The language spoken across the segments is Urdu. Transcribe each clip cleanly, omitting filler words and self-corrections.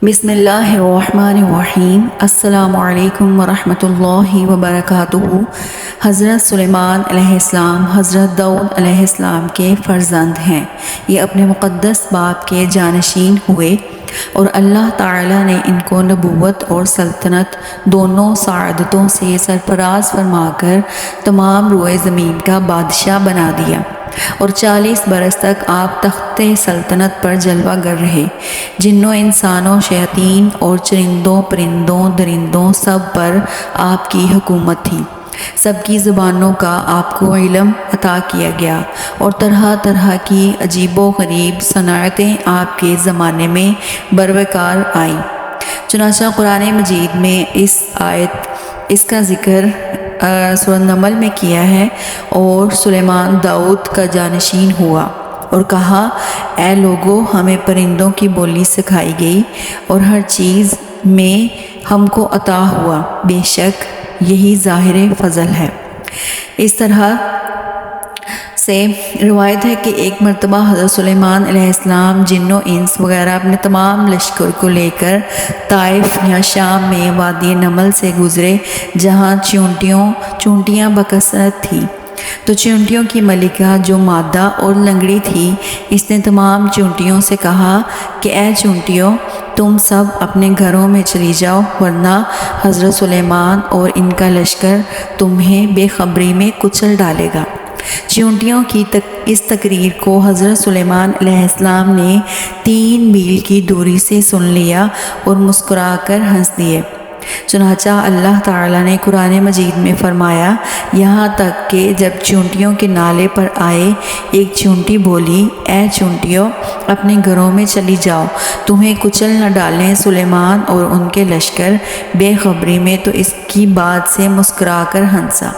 بسم اللہ الرحمن الرحیم۔ السلام علیکم ورحمۃ اللہ وبرکاتہ۔ حضرت سلیمان علیہ السلام حضرت داؤد علیہ السلام کے فرزند ہیں۔ یہ اپنے مقدس باپ کے جانشین ہوئے اور اللہ تعالیٰ نے ان کو نبوت اور سلطنت دونوں سعادتوں سے سرفراز فرما کر تمام روئے زمین کا بادشاہ بنا دیا، اور 40 برس تک آپ تخت سلطنت پر جلوہ گر رہے۔ جنوں انسانوں، شیاطین اور چرندوں، پرندوں، درندوں سب پر آپ کی حکومت تھی۔ سب کی زبانوں کا آپ کو علم عطا کیا گیا، اور طرح طرح کی عجیب و غریب صنعتیں آپ کے زمانے میں بروقار آئیں۔ چنانچہ قرآن مجید میں اس کا ذکر سورۃ نمل میں کیا ہے۔ اور سلیمان داؤد کا جانشین ہوا اور کہا، اے لوگو، ہمیں پرندوں کی بولی سکھائی گئی اور ہر چیز میں ہم کو عطا ہوا، بے شک یہی ظاہر فضل ہے۔ اس طرح سے روایت ہے کہ ایک مرتبہ حضرت سلیمان علیہ السلام جن و انس وغیرہ اپنے تمام لشکر کو لے کر طائف یا شام میں وادی نمل سے گزرے، جہاں چونٹیاں بکثرت تھیں۔ تو چونٹیوں کی ملکہ جو مادہ اور لنگڑی تھی، اس نے تمام چونٹیوں سے کہا کہ اے چونٹیوں، تم سب اپنے گھروں میں چلی جاؤ، ورنہ حضرت سلیمان اور ان کا لشکر تمہیں بے خبری میں کچل ڈالے گا۔ چونٹیوں کی اس تقریر کو حضرت سلیمان علیہ السلام نے 3 میل کی دوری سے سن لیا اور مسکرا کر ہنس دیے۔ چنانچہ اللہ تعالیٰ نے قرآن مجید میں فرمایا، یہاں تک کہ جب چونٹیوں کے نالے پر آئے، ایک چونٹی بولی، اے چونٹیوں، اپنے گھروں میں چلی جاؤ، تمہیں کچل نہ ڈالیں سلیمان اور ان کے لشکر بے خبری میں۔ تو اس کی بات سے مسکرا کر ہنسا۔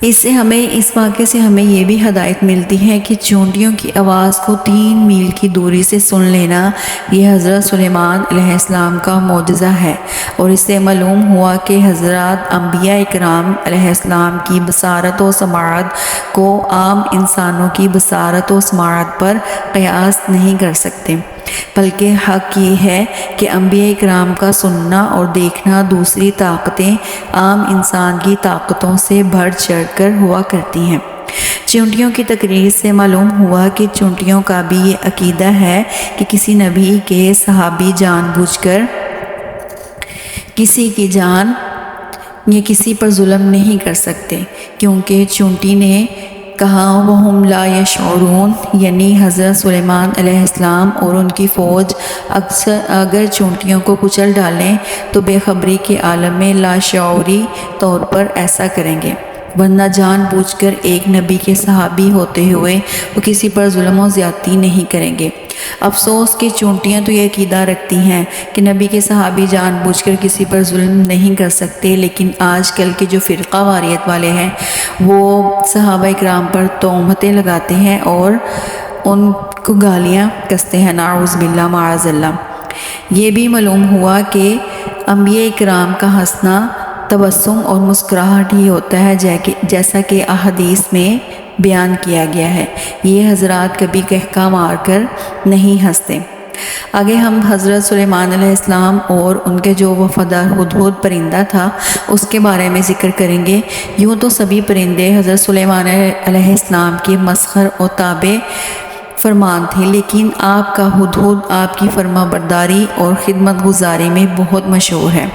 اس واقعے سے ہمیں یہ بھی ہدایت ملتی ہے کہ چونٹیوں کی آواز کو 3 میل کی دوری سے سن لینا یہ حضرت سلیمان علیہ السلام کا معجزہ ہے، اور اس سے معلوم ہوا کہ حضرات انبیاء اکرام علیہ السلام کی بصارت و سماعت کو عام انسانوں کی بصارت و سماعت پر قیاس نہیں کر سکتے، بلکہ حق یہ ہے کہ انبیاء اکرام کا سننا اور دیکھنا دوسری طاقتیں عام انسان کی طاقتوں سے بڑھ چڑھ کر ہوا کرتی ہیں۔ چونٹیوں کی تقریر سے معلوم ہوا کہ چونٹیوں کا بھی یہ عقیدہ ہے کہ کسی نبی کے صحابی جان بوجھ کر کسی کی جان یا کسی پر ظلم نہیں کر سکتے، کیونکہ چونٹی نے کہا وَهُمْ لَا يَشْعُرُونَ، یعنی حضرت سلیمان علیہ السلام اور ان کی فوج اگر چونٹیوں کو کچل ڈالیں تو بے خبری کے عالم میں لاشعوری طور پر ایسا کریں گے، ورنہ جان بوجھ کر ایک نبی کے صحابی ہوتے ہوئے وہ کسی پر ظلم و زیادتی نہیں کریں گے۔ افسوس کہ چونٹیاں تو یہ عقیدہ رکھتی ہیں کہ نبی کے صحابی جان بوجھ کر کسی پر ظلم نہیں کر سکتے، لیکن آج کل کے جو فرقہ واریت والے ہیں وہ صحابہ اکرام پر تہمتیں لگاتے ہیں اور ان کو گالیاں کستے ہیں، نعوذ باللہ معاذ اللہ۔ یہ بھی معلوم ہوا کہ انبیاء اکرام کا ہنسنا تبسم اور مسکراہٹ ہی ہوتا ہے، جیسا کہ احادیث میں بیان کیا گیا ہے۔ یہ حضرات کبھی قہقہ مار کر نہیں ہنستے۔ آگے ہم حضرت سلیمان علیہ السلام اور ان کے جو وفادار ہدہد پرندہ تھا اس کے بارے میں ذکر کریں گے۔ یوں تو سبھی پرندے حضرت سلیمان علیہ السلام کے مسخر و تابع فرمان تھے، لیکن آپ کا ہدہد آپ کی فرما برداری اور خدمت گزاری میں بہت مشہور ہے۔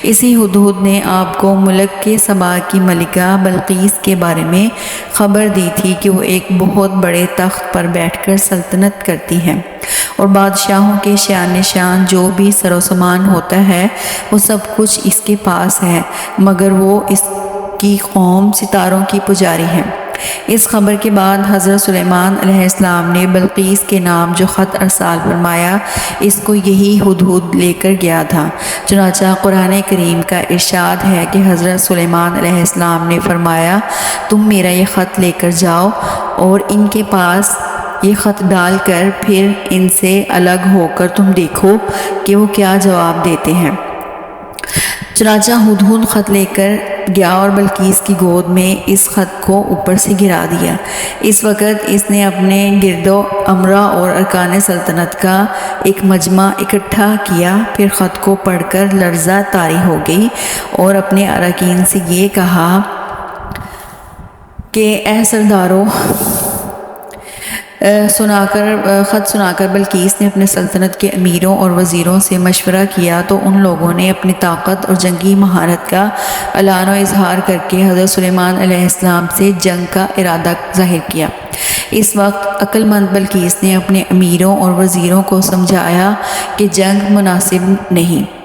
اسی ہدہد نے آپ کو ملک کے سبا کی ملکہ بلقیس کے بارے میں خبر دی تھی کہ وہ ایک بہت بڑے تخت پر بیٹھ کر سلطنت کرتی ہے، اور بادشاہوں کے شان نشان جو بھی سر و سامان ہوتا ہے وہ سب کچھ اس کے پاس ہے، مگر وہ اس کی قوم ستاروں کی پجاری ہے۔ اس خبر کے بعد حضرت سلیمان علیہ السلام نے بلقیس کے نام جو خط ارسال فرمایا، اس کو یہی ہدہد لے کر گیا تھا۔ چنانچہ قرآن کریم کا ارشاد ہے کہ حضرت سلیمان علیہ السلام نے فرمایا، تم میرا یہ خط لے کر جاؤ اور ان کے پاس یہ خط ڈال کر پھر ان سے الگ ہو کر تم دیکھو کہ وہ کیا جواب دیتے ہیں۔ چنانچہ ہدہد خط لے کر گیا اور بلقیس کی گود میں اس خط کو اوپر سے گرا دیا۔ اس وقت اس نے اپنے گرد و امرا اور ارکان سلطنت کا ایک مجمع اکٹھا کیا، پھر خط کو پڑھ کر لرزہ طاری ہو گئی اور اپنے اراکین سے یہ کہا کہ اے سردارو، خط سنا کر بلقیس نے اپنے سلطنت کے امیروں اور وزیروں سے مشورہ کیا تو ان لوگوں نے اپنی طاقت اور جنگی مہارت کا اعلان و اظہار کر کے حضرت سلیمان علیہ السلام سے جنگ کا ارادہ ظاہر کیا۔ اس وقت عقل مند بلقیس نے اپنے امیروں اور وزیروں کو سمجھایا کہ جنگ مناسب نہیں،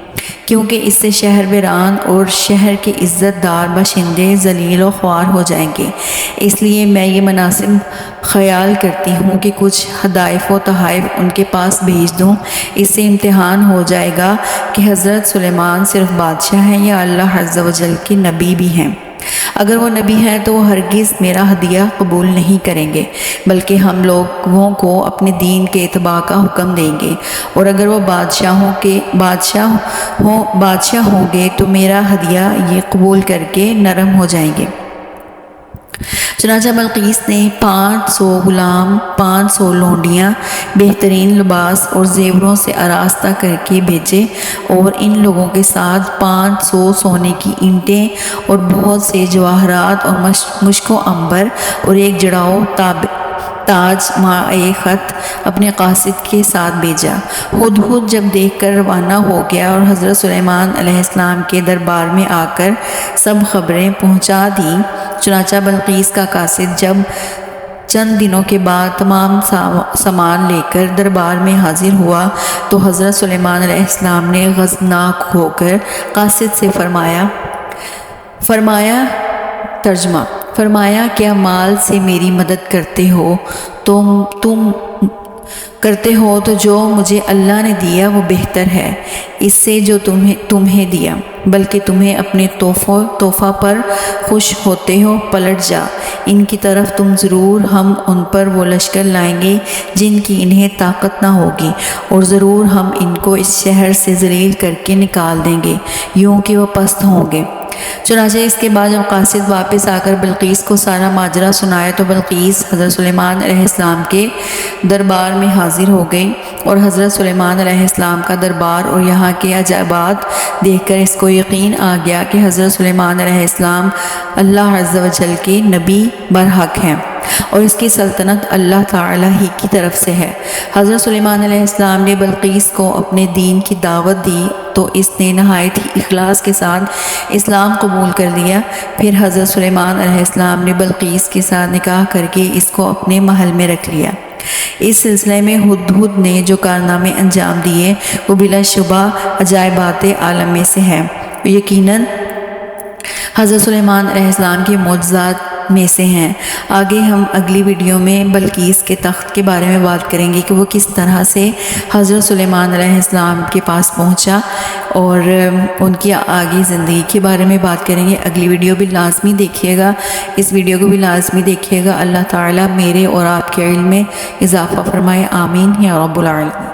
کیونکہ اس سے شہر ویران اور شہر کے عزت دار باشندے ذلیل و خوار ہو جائیں گے، اس لیے میں یہ مناسب خیال کرتی ہوں کہ کچھ ہدایف و تحائف ان کے پاس بھیج دوں۔ اس سے امتحان ہو جائے گا کہ حضرت سلیمان صرف بادشاہ ہیں یا اللہ عز و جل کے نبی بھی ہیں۔ اگر وہ نبی ہیں تو وہ ہرگز میرا ہدیہ قبول نہیں کریں گے، بلکہ ہم لوگوں کو اپنے دین کے اتباع کا حکم دیں گے، اور اگر وہ بادشاہ ہوں گے تو میرا ہدیہ یہ قبول کر کے نرم ہو جائیں گے۔ چنانچہ بلقیس نے 500 غلام، 500 لونڈیاں بہترین لباس اور زیوروں سے آراستہ کر کے بھیجے، اور ان لوگوں کے ساتھ 500 سونے کی اینٹیں اور بہت سے جواہرات اور مشک و عنبر اور ایک جڑاؤ تاج مائع خط اپنے قاصد کے ساتھ بھیجا۔ ہدہد جب دیکھ کر روانہ ہو گیا اور حضرت سلیمان علیہ السلام کے دربار میں آ کر سب خبریں پہنچا دی۔ چنانچہ بلقیس کا قاصد جب چند دنوں کے بعد تمام سامان لے کر دربار میں حاضر ہوا تو حضرت سلیمان علیہ السلام نے غضبناک ہو کر قاصد سے فرمایا کیا مال سے میری مدد کرتے ہو تو جو مجھے اللہ نے دیا وہ بہتر ہے اس سے جو تمہیں دیا، بلکہ تمہیں اپنے تحفہ پر خوش ہوتے ہو۔ پلٹ جا ان کی طرف، تم ضرور ہم ان پر وہ لشکر لائیں گے جن کی انہیں طاقت نہ ہوگی، اور ضرور ہم ان کو اس شہر سے ذلیل کر کے نکال دیں گے، یوں کہ وہ پست ہوں گے۔ چنانچہ اس کے بعد جب قاصد واپس آ کر بلقیس کو سارا ماجرا سنایا تو بلقیس حضرت سلیمان علیہ السلام کے دربار میں حاضر ہو گئی، اور حضرت سلیمان علیہ السلام کا دربار اور یہاں کے عجائبات دیکھ کر اس کو یقین آ گیا کہ حضرت سلیمان علیہ السلام اللہ عز و جل کے نبی برحق ہیں اور اس کی سلطنت اللہ تعالیٰ ہی کی طرف سے ہے۔ حضرت سلیمان علیہ السلام نے بلقیس کو اپنے دین کی دعوت دی تو اس نے نہایت ہی اخلاص کے ساتھ اسلام قبول کر لیا۔ پھر حضرت سلیمان علیہ السلام نے بلقیس کے ساتھ نکاح کر کے اس کو اپنے محل میں رکھ لیا۔ اس سلسلے میں ہدہد نے جو کارنامے انجام دیے وہ بلا شبہ عجائبات عالم میں سے ہے، یقیناً حضرت سلیمان علیہ السلام کے معجزات میں سے ہیں۔ آگے ہم اگلی ویڈیو میں بلقیس کے تخت کے بارے میں بات کریں گے کہ وہ کس طرح سے حضرت سلیمان علیہ السلام کے پاس پہنچا، اور ان کی آگے زندگی کے بارے میں بات کریں گے۔ اگلی ویڈیو بھی لازمی دیکھیے گا، اس ویڈیو کو بھی لازمی دیکھیے گا۔ اللہ تعالیٰ میرے اور آپ کے علم میں اضافہ فرمائے، آمین یا رب العالمین۔